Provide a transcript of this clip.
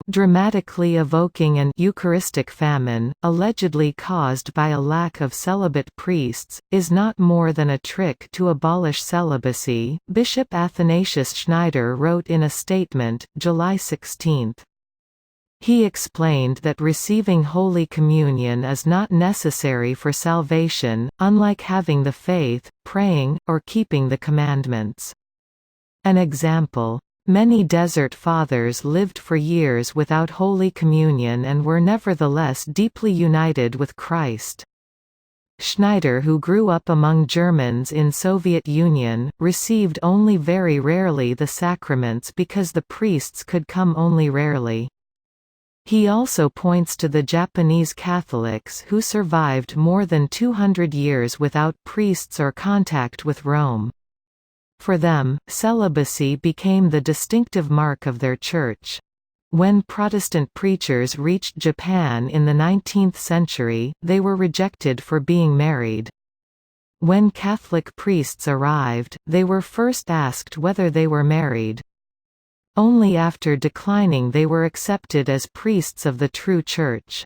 dramatically evoking an Eucharistic famine, allegedly caused by a lack of celibate priests, is not more than a trick to abolish celibacy, Bishop Athanasius Schnieder wrote in a statement, July 16. He explained that receiving Holy Communion is not necessary for salvation, unlike having the faith, praying, or keeping the commandments. An example: many Desert Fathers lived for years without Holy Communion and were nevertheless deeply united with Christ. Schnieder, who grew up among Germans in Soviet Union, received only very rarely the sacraments because the priests could come only rarely. He also points to the Japanese Catholics who survived more than 200 years without priests or contact with Rome. For them, celibacy became the distinctive mark of their church. When Protestant preachers reached Japan in the 19th century, they were rejected for being married. When Catholic priests arrived, they were first asked whether they were married. Only after declining they were accepted as priests of the true Church.